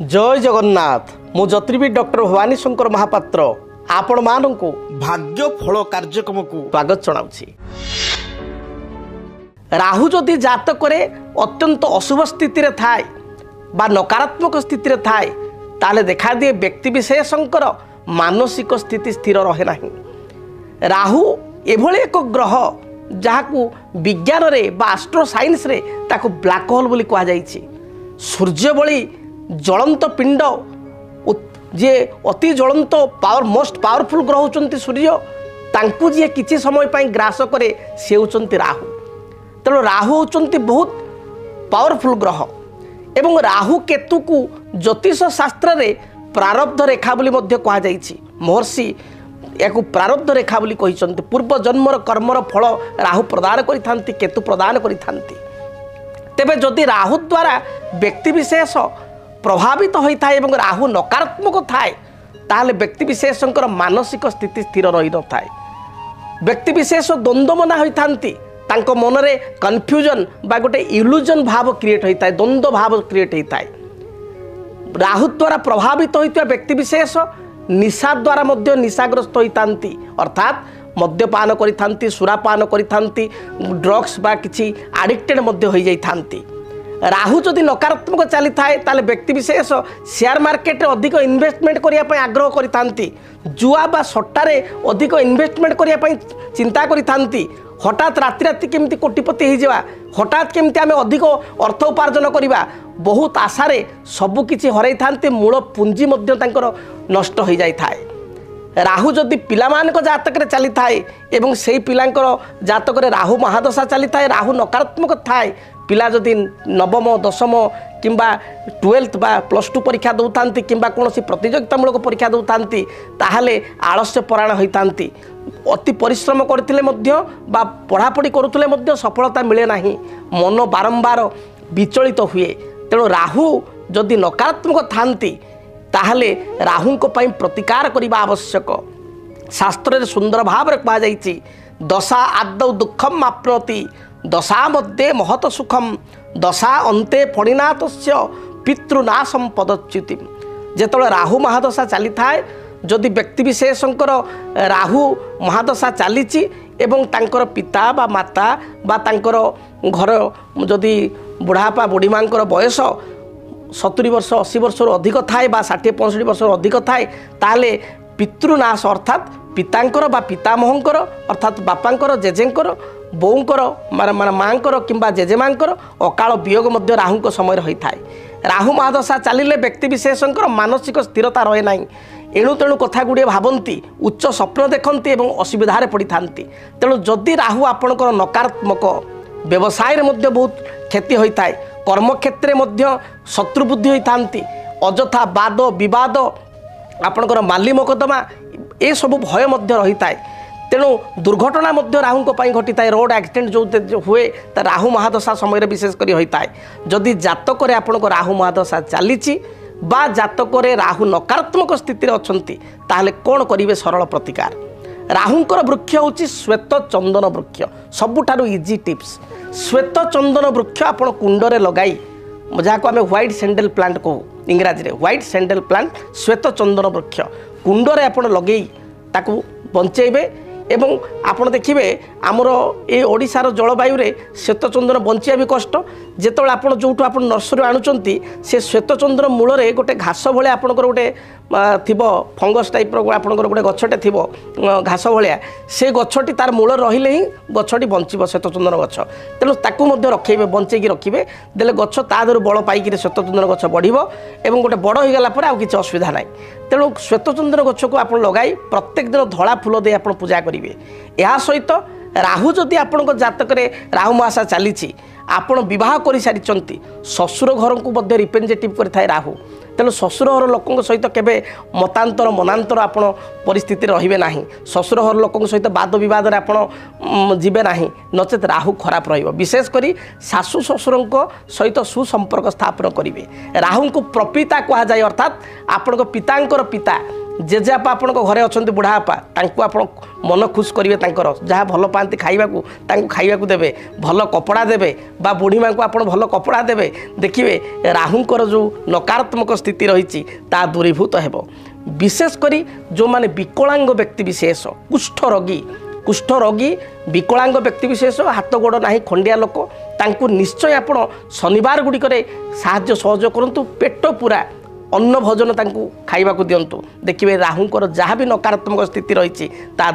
जय जगन्नाथ मु ज्योतिर्विद डॉक्टर भवानी शंकर महापात्र आपण मानू भाग्य फल कार्यक्रम को स्वागत जनाऊँगी। राहु जदि जातक अत्यंत अशुभ स्थिति रे थाए बा नकारात्मक स्थिति रे थाए ताले देखा दिए व्यक्ति विशेषकर मानसिक स्थिति स्थिर रहे नहीं। राहु एभली एक ग्रह जहाकू विज्ञान रे बा एस्ट्रो साइंस रे ताकू ब्लैक होल बोली कहा जाइछि। सूर्य भली ज्वलंत पिंड जे अति ज्वलंत पावर मोस्ट पावरफुल ग्रह होचंती सूर्य तांकू जे किछि समय पई ग्रास करे से होचंती राहु। तेणु राहु होचंती बहुत पावरफुल ग्रह एवं राहु केतु को ज्योतिष शास्त्र रे प्रारब्ध रेखा बोली मध्य कहा जाइछि। महर्षि याकू प्रारब्ध रेखा बोली कहिसंती। पूर्व जन्मर कर्मर फल राहु प्रदान करिथांती, केतु प्रदान करिथांती। तेबे जदि राहु द्वारा व्यक्ति विशेष प्रभावित होता है एवं राहु नकारात्मक थाए ताहले व्यक्ति विशेषकर मानसिक स्थिति स्थिर रही न थाए। व्यक्ति विशेष द्वंद्वमना होइथांती, तांको मनरे कन्फ्यूजन बा गोटे इल्यूजन भाव क्रिएट होता है, द्वंद्व भाव क्रिएट होता है। राहु द्वारा प्रभावित होता व्यक्ति विशेष निशा द्वारा मध्य निशाग्रस्त होइथांती, अर्थात मद्यपान करिथांती, सुरापान करिथांती, ड्रग्स बा किछि एडिक्टेड मध्य होई जाइथांती। राहु जदि नकारात्मक चली थाए ताले व्यक्ति विशेष शेयर मार्केट रे अधिक इन्वेस्टमेंट करिया पय आग्रह करिथांती, जुआ बा सट्टारे अधिक इन्वेस्टमेंट करिया पय चिंता करिथांती। हठात राति राति केमती कोटिपति हो जावा, हठात केमती आमे अधिक अर्थ उपार्जन करिबा, बहुत आशारे सबु किछि हराई थांती, मूल पुंजी मध्य तांकर नष्ट हो जाई थाए। राहु जदि पिलामान को जातक रे चली थाए एवं सेही पिलांकर जातक रे राहु महादशा चली थाए, राहु नकारात्मक थाए, पिला जदि नवम दशम किंबा 12th बा +2 परीक्षा दौतांती किंबा कौन प्रतियोगितामूलक परीक्षा दौतांती ताहले आलस्य परायण होइतांती। अति परिश्रम करथिले मध्य बा पढ़ापढ़ी करुथिले मध्य सफलता मिले नाही, मन बारंबार विचलित हुए। तेणु राहु जदि नकारात्मक थांती ताहले राहुंको पई प्रतिकार करिबा आवश्यक। शास्त्र सुंदर भाव कहा जाइछि, दशा आदौ दुखम आप्नोति दशा मध्ये महत सुखम दशा अंते फणिनाथस्य पितृनाशम पदच्युति। जेतବେଳେ राहु महादशा चली थाए जदि व्यक्ति विशेषकर राहु महादशा चलीची एवं तांकर पिता बा माता बा तांकर घर जदि बुढ़ापा बुढ़ी मांकर बयस 70 वर्ष 80 वर्ष अधिक थाए बा 60-65 वर्ष अधिक थाए ताहले पितृनाश अर्थात पितांकर बा पितामहंकर अर्थात बापांकर जेजेंकर बोऊंकर माने मांकर किंबा जेजेमांकर अकाल वियोग मध्य राहुंक समय रही थाए। राहु महादशा चलिले व्यक्ति विशेषकर मानसिक स्थिरता रहे नहीं, एणु तेणु कथा गुड़े भावती, उच्च स्वप्न देखती और असुविधार पड़ी था। तेणु जदि राहु आपणकर नकारात्मक व्यवसाय मध्य बहुत क्षति होता है, कर्मक्षेत्र मध्य शत्रुबुद्धि होता, अजथा वाद विवाद आपणकर माली मकदमा ए सब भय मध्य रही है। तेणु दुर्घटना मध्य राहु घटी था, रोड एक्सीडेंट जो हुए तो राहु महादशा समय विशेषकर होता है। जदि जातक आपन राहु महादशा चली बा जातक राहु नकारात्मक स्थिति अच्छी ताहले कौन करेंगे सरल प्रतिकार। राहुंकर वृक्ष हूँ श्वेत चंदन वृक्ष, सबुठारु इजी टिप्स। श्वेत चंदन वृक्ष आप कुंडरे लगाई जहाँ आम व्हाइट सैंडल प्लांट कहू इंग्राजी रे, व्हाइट सैंडल प्लांट श्वेत चंदन वृक्ष कुंडरे आप लगे ताकू बंचेबे। एवं आपण देखिए आमर ये ओडिशार जलवायु रे श्वेतचंद्र बंचिया भी कष्ट। जेतବେଳେ आपण जोठू आपण नर्सरी आणुचंती से श्वेतचंद्र मूल रे गोटे घास भले आपणकर गोटे थिबो फंगस टाइप रो आपणकर गोटे गछटे थिबो घास भलिया, से गछटी तार मूल रहिले ही गछटी बंचिबो श्वेतचंद्र गछ। तेणु ताकू मध्य रखेबे, बंचेकी रखिबे, देले गछ ता देहरु बळ पाइकी श्वेतचंद्र गछ बढ़िबो एवं गोटे बड़ हो गला पर आ किछि असुविधा नाही। तेणु श्वेतचंद्र गछ को आपण लगाई प्रत्येक दिन धला फूल दे आपण पूजा करिवे। या सहित राहु जदि आपण जातक राहु महादशा चली आपण विवाह कर सारी ससुर घर को मध्य रिप्रेजेंटेटिव कर राहु। तेणु ससुर घर लोकों सहित केबे मतांतर मनांतर आपण परिस्थिति रहिबे नाही, ससुर घर लोकों सहित वाद विवाद रे आपण जिबे नाही, नचेत राहु खराब रहिबो। विशेष करी सासु ससुरंक सहित सुसंपर्क स्थापन करिवे। राहु को प्रपिता कहा जाए, अर्थात आपण पितांकर पिता जेजेपा आपण घरे अच्छा बुढ़ापा आप मन खुश करेंगे जहाँ भल पाती खाइबा खाइबा देवे भल कपड़ा देवे बा बुढ़ी माँ को आप भल कपड़ा देवे देखिए राहुंकर जो नकारात्मक स्थिति रही दूरीभूत हो विशेषकर जो माने विकलांग व्यक्ति विशेष कुष्ठ रोगी विकलांग व्यक्ति विशेष हाथ गोड़ ना खंडिया लोक तांकु निश्चय आपण शनिवार गुड़िक साहाय्य सहयोग करूँ पेट पूरा अन्न भोजन तांकु खाइबा को दिंतु देखिए राहुंकर जहाँ भी नकारात्मक स्थिति रही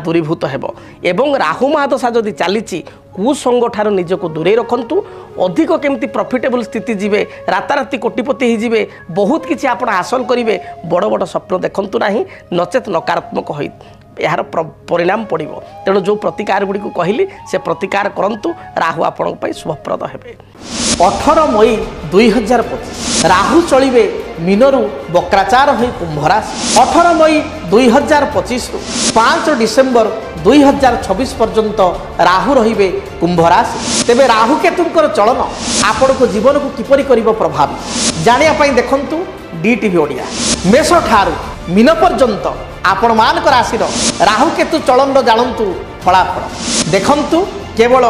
दूरीभूत हो एवं राहु महादशा जदि चली कुसंग ठार निजक दूरे रखंतु अधिक केमती प्रॉफिटेबल स्थिति जीवे राताराति कोटिपति ही जीवे बहुत किसी आप हासिल करेंगे बड़ बड़ स्वप्न देखंतु नहीं नचेत नकारात्मक हो यार परिणाम पड़ो तेणु जो प्रतिकार गुड़ी कहली से प्रतिकार करंतु राहु आपण शुभप्रद हेबे 18 मई 2025 राहु चलिबे मीनरु वक्राचार होई कुंभ राशि 18 मई 2025 रु 5 डिसेम्बर 2026 पर्यंत राहु रहिबे कुंभ राशि तेबे राहु केतुंकर चलन आपण को जीवन को किपरि करिवो प्रभावित जानिया पई देखंतु डीटीवी ओडिया मेष ठारू मीन पर्यंत आपण मानक राशि राहु केतु चलन जानतु फलाफल देखंतु केवल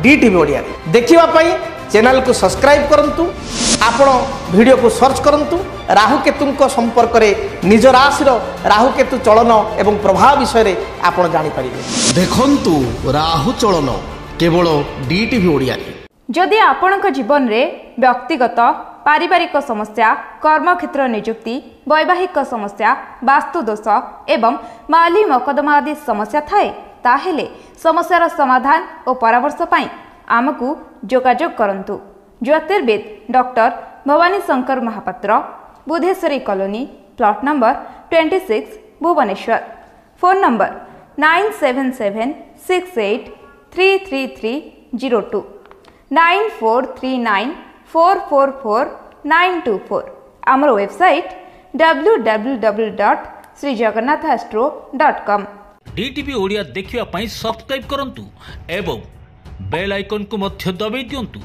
डीटीवी ओडिया देखिबा पई चैनल को सब्सक्राइब करंतु आपण वीडियो को सर्च करंतु राहु केतु संपर्क में निज राशि राहु केतु चलन एवं प्रभाव विषय रे आपण जानि परिबे देखंतु राहु चलन केवल डीटीवी ओडिया जदि आपणक जीवन रे व्यक्तिगत पारिवारिक समस्या कर्मक्षेत्र नियुक्ति वैवाहिक समस्या वास्तुदोष एवं माली मकदमा आदि समस्या थाए ताहेले समस्यार समाधान और परामर्श पाई आमकु जोगाजोग करंतु ज्योतिर्वेद doctor Bhavani Shankar Mahapatra Budheswari colony plot number 26 Bhubaneswar phone number 9776833302 9439444924 आमर वेबसाइट www.srijagannathastro.com डीटीवी ओडिया देखिवा पई सब्सक्राइब करंतु एवं बेल आइकन को मध्य दबाई दियंतु।